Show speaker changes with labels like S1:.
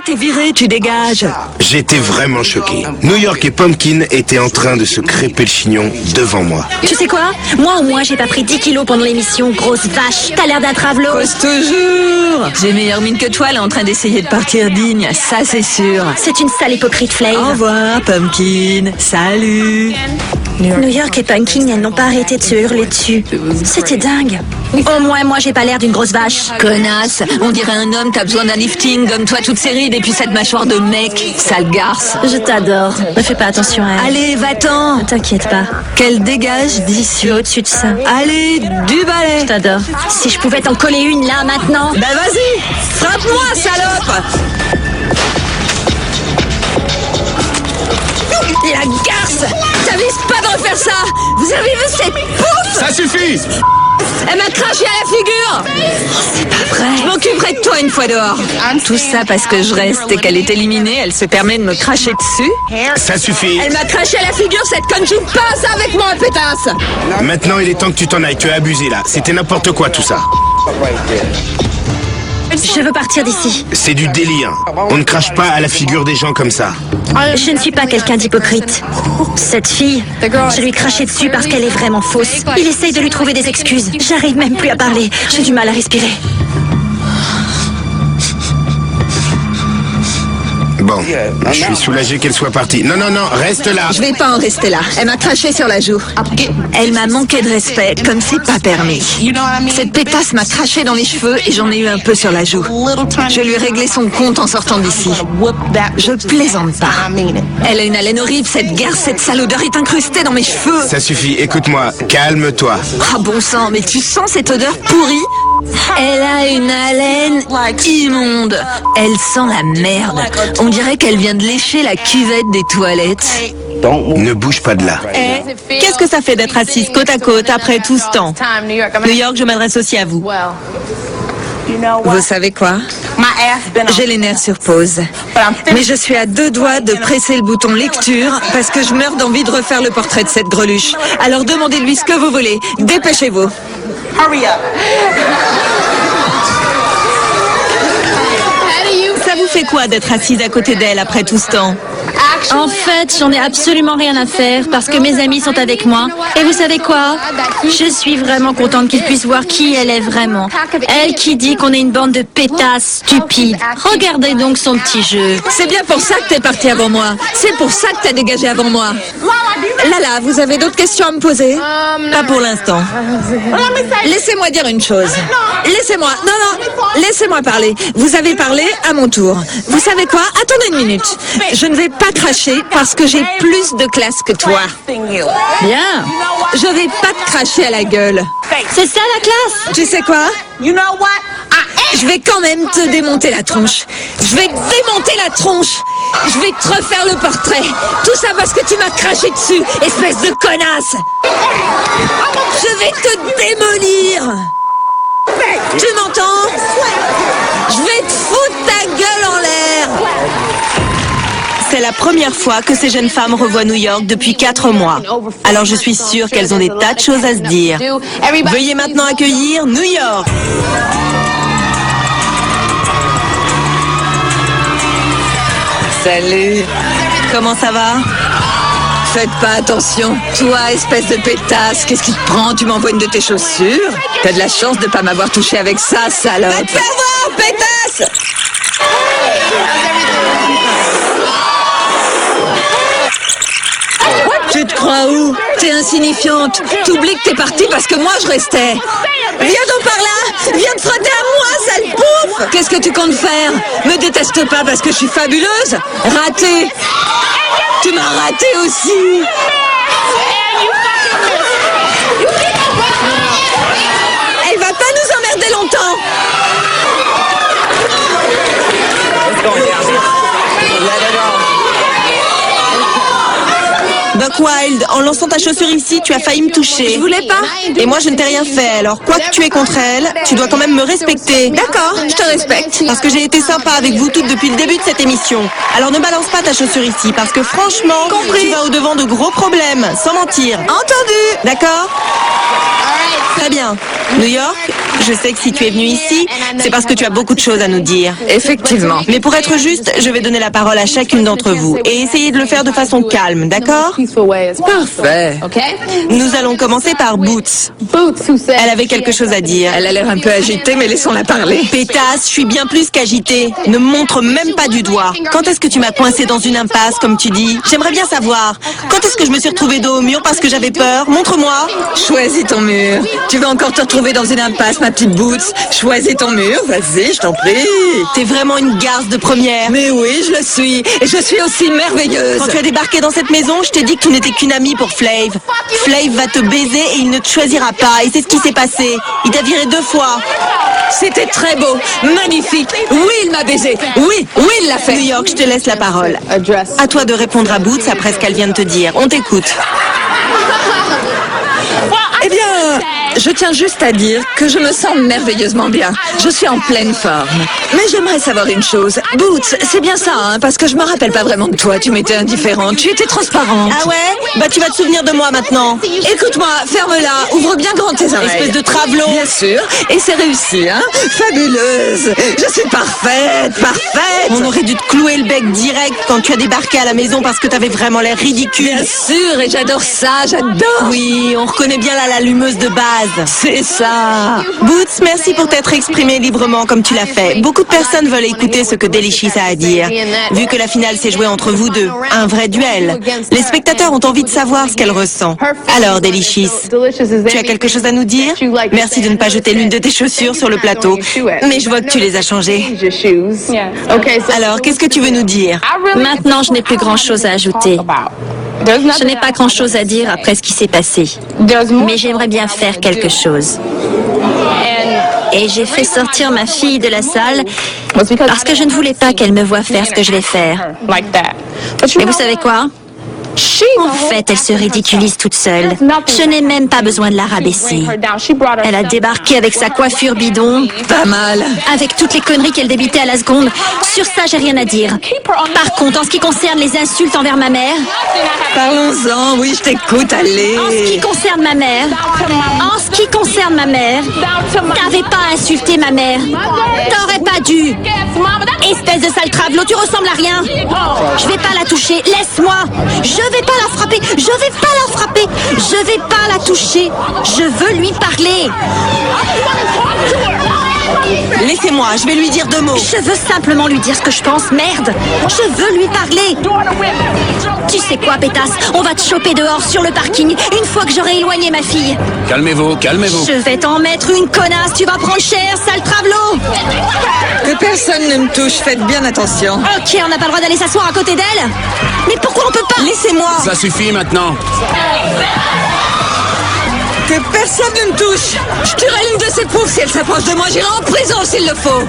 S1: t'es viré, tu dégages.
S2: J'étais vraiment choqué. New York et Pumpkin étaient en train de se crêper le chignon devant moi.
S3: Tu sais quoi? Moi au moins j'ai pas pris 10 kilos pendant l'émission, grosse vache. T'as l'air d'un travelot.
S1: Cause toujours. J'ai meilleure mine que toi, là, en train d'essayer de partir digne, ça c'est sûr.
S3: C'est une sale hypocrite,
S1: Au
S3: Flame.
S1: revoir, Pumpkin. Salut.
S3: New York et Pumpkin, elles n'ont pas arrêté de se hurler dessus. C'était dingue. Au moins, moi, j'ai pas l'air d'une grosse vache.
S1: Connasse, on dirait un homme, t'as besoin d'un lifting, comme toi toute ces rides et puis cette mâchoire de mec, sale garce.
S3: Je t'adore. Ne fais pas attention à elle.
S1: Allez, va-t'en.
S3: Ne t'inquiète pas.
S1: Qu'elle dégage
S3: Je
S1: d'ici.
S3: suis au-dessus de ça.
S1: Allez, du balai.
S3: Je t'adore. Si je pouvais t'en coller une là, maintenant.
S1: Ben vas-y, frappe-moi, salope. La garce. T'avises pas de refaire ça. Vous avez vu cette pouffe?
S2: Ça suffit!
S1: Elle m'a craché à la figure. C'est pas vrai. Je m'occuperai de toi une fois dehors. Tout ça parce que je reste et qu'elle est éliminée, elle se permet de me cracher dessus.
S2: Ça suffit!
S1: Elle m'a craché à la figure, cette conne, joue pas ça avec moi, pétasse.
S2: Maintenant, il est temps que tu t'en ailles. Tu as abusé là. C'était n'importe quoi tout ça.
S3: Je veux partir d'ici.
S2: C'est du délire. On ne crache pas à la figure des gens comme ça.
S3: Je ne suis pas quelqu'un d'hypocrite. Cette fille, je lui ai craché dessus parce qu'elle est vraiment fausse. Il essaye de lui trouver des excuses. J'arrive même plus à parler. J'ai du mal à respirer.
S2: Bon, je suis soulagé qu'elle soit partie. Non, non, non, reste là.
S1: Je vais pas en rester là. Elle m'a craché sur la joue. Elle m'a manqué de respect, comme c'est pas permis. Cette pétasse m'a craché dans les cheveux et j'en ai eu un peu sur la joue. Je lui ai réglé son compte en sortant d'ici. Je plaisante pas. Elle a une haleine horrible, cette garce, cette sale odeur est incrustée dans mes cheveux.
S2: Ça suffit, écoute-moi, calme-toi.
S1: Ah bon sang, mais tu sens cette odeur pourrie? Elle a une haleine immonde. Elle sent la merde. On dirait qu'elle vient de lécher la cuvette des toilettes.
S2: Ne bouge pas de là.
S4: Qu'est-ce que ça fait d'être assise côte à côte après tout ce temps? New York, je m'adresse aussi à vous.
S1: Vous savez quoi? J'ai les nerfs sur pause. Mais je suis à 2 doigts de presser le bouton lecture parce que je meurs d'envie de refaire le portrait de cette greluche. Alors demandez-lui ce que vous voulez. Dépêchez-vous.
S4: Ça vous fait quoi d'être assise à côté d'elle après tout ce temps?
S3: En fait, j'en ai absolument rien à faire parce que mes amis sont avec moi. Et vous savez quoi? Je suis vraiment contente qu'ils puissent voir qui elle est vraiment. Elle qui dit qu'on est une bande de pétasses stupides. Regardez donc son petit jeu.
S1: C'est bien pour ça que t'es parti avant moi. C'est pour ça que t'as dégagé avant moi. Lala, vous avez d'autres questions à me poser?
S4: Pas pour l'instant.
S1: Laissez-moi dire une chose. Laissez-moi. Non, laissez-moi parler. Vous avez parlé à mon tour. Vous savez quoi? Attendez une minute. Je ne vais pas cracher parce que j'ai plus de classe que toi.
S3: Bien.
S1: Je vais pas te cracher à la gueule.
S3: C'est ça la classe?
S1: Tu sais quoi? Je vais quand même te démonter la tronche. Je vais te démonter la tronche. Je vais te refaire le portrait. Tout ça parce que tu m'as craché dessus, espèce de connasse. Je vais te démolir. Tu m'entends? Je vais te foutre ta gueule en l'air.
S4: C'est la première fois que ces jeunes femmes revoient New York depuis 4 mois. Alors je suis sûre qu'elles ont des tas de choses à se dire. Veuillez maintenant accueillir New York.
S1: Salut.
S4: Comment ça va?
S1: Faites pas attention. Toi, espèce de pétasse, qu'est-ce qui te prend? Tu m'envoies une de tes chaussures? T'as de la chance de pas m'avoir touché avec ça, salope. Va te faire voir, pétasse! Tu te crois où? T'es insignifiante. T'oublies que t'es partie parce que moi je restais. Viens donc par là. Viens te frotter à moi, sale pouffe. Qu'est-ce que tu comptes faire? Me déteste pas parce que je suis fabuleuse? Raté. Tu m'as raté aussi. Elle va pas nous emmerder longtemps.
S4: Buck Wild, en lançant ta chaussure ici, tu as failli me toucher.
S1: Je voulais pas.
S4: Et moi, je ne t'ai rien fait. Alors, quoi que tu aies contre elle, tu dois quand même me respecter.
S1: D'accord, je te respecte.
S4: Parce que j'ai été sympa avec vous toutes depuis le début de cette émission. Alors ne balance pas ta chaussure ici, parce que franchement, tu vas au-devant de gros problèmes, sans mentir.
S1: Entendu.
S4: D'accord? Très bien. New York, je sais que si tu es venu ici, c'est parce que tu as beaucoup de choses à nous dire.
S1: Effectivement.
S4: Mais pour être juste, je vais donner la parole à chacune d'entre vous et essayer de le faire de façon calme, d'accord?
S1: Parfait.
S4: Nous allons commencer par Boots. Elle avait quelque chose à dire.
S1: Elle a l'air un peu agitée, mais laissons-la parler.
S4: Pétasse, je suis bien plus qu'agitée. Ne me montre même pas du doigt. Quand est-ce que tu m'as coincée dans une impasse, comme tu dis? J'aimerais bien savoir. Quand est-ce que je me suis retrouvée dos au mur parce que j'avais peur? Montre-moi.
S1: Choisis ton mur. Tu vas encore te retrouver dans une impasse, ma petite Boots. Choisis ton mur, vas-y, je t'en prie.
S4: T'es vraiment une garce de première.
S1: Mais oui, je le suis. Et je suis aussi merveilleuse.
S4: Quand tu as débarqué dans cette maison, je t'ai dit que tu n'étais qu'une amie pour Flav. Flav va te baiser et il ne te choisira pas. Et c'est ce qui s'est passé. Il t'a viré 2 fois.
S1: C'était très beau, magnifique. Oui, il m'a baisé. Oui, il l'a fait.
S4: New York, je te laisse la parole. À toi de répondre à Boots après ce qu'elle vient de te dire. On t'écoute.
S1: Eh bien, je tiens juste à dire que je me sens merveilleusement bien. Je suis en pleine forme. Mais j'aimerais savoir une chose. Boots, c'est bien ça, hein, parce que je me rappelle pas vraiment de toi. Tu m'étais indifférente, tu étais transparente.
S4: Ah ouais? Bah tu vas te souvenir de moi maintenant.
S1: Écoute-moi, ferme-la, ouvre bien grand tes oreilles.
S4: Espèce de travelot.
S1: Bien sûr, et c'est réussi, hein. Fabuleuse. Je suis parfaite, parfaite.
S4: On aurait dû te clouer le bec direct quand tu as débarqué à la maison parce que t'avais vraiment l'air ridicule.
S1: Bien sûr, et j'adore ça, j'adore.
S4: Oui, on reconnaît bien l'allumeuse de base.
S1: C'est ça.
S4: Boots, merci pour t'être exprimé librement comme tu l'as fait. Beaucoup de personnes veulent écouter ce que Delicious a à dire. Vu que la finale s'est jouée entre vous deux, un vrai duel. Les spectateurs ont envie de savoir ce qu'elle ressent. Alors, Delicious, tu as quelque chose à nous dire? Merci de ne pas jeter l'une de tes chaussures sur le plateau. Mais je vois que tu les as changées. Alors, qu'est-ce que tu veux nous dire?
S3: Maintenant, je n'ai plus grand-chose à ajouter. Je n'ai pas grand-chose à dire après ce qui s'est passé. Mais j'aimerais bien faire quelque chose. Et j'ai fait sortir ma fille de la salle parce que je ne voulais pas qu'elle me voie faire ce que je vais faire. Mais vous savez quoi? En fait, elle se ridiculise toute seule. Je n'ai même pas besoin de la rabaisser. Elle a débarqué avec sa coiffure bidon.
S1: Pas mal.
S3: Avec toutes les conneries qu'elle débitait à la seconde. Sur ça, j'ai rien à dire. Par contre, en ce qui concerne les insultes envers ma mère...
S1: Parlons-en, oui, je t'écoute, allez.
S3: En ce qui concerne ma mère... T'avais pas insulté ma mère. T'aurais pas dû. Espèce de sale travelot, tu ressembles à rien. Je vais pas la toucher, laisse-moi. Je vais pas la frapper, je vais pas la toucher. Je veux lui parler.
S4: Laissez-moi, je vais lui dire 2 mots.
S3: Je veux simplement lui dire ce que je pense, merde. Je veux lui parler. Tu sais quoi, pétasse? On va te choper dehors sur le parking une fois que j'aurai éloigné ma fille.
S5: Calmez-vous, calmez-vous.
S3: Je vais t'en mettre une connasse, tu vas prendre cher, sale travelot.
S1: Que personne ne me touche, faites bien attention.
S3: Ok, on n'a pas le droit d'aller s'asseoir à côté d'elle. Mais pourquoi on peut pas?
S4: Laissez-moi.
S5: Ça suffit maintenant.
S1: Que personne ne me touche. Je tuerai une de ces pauvres si elle s'approche de moi. J'irai en prison s'il le faut.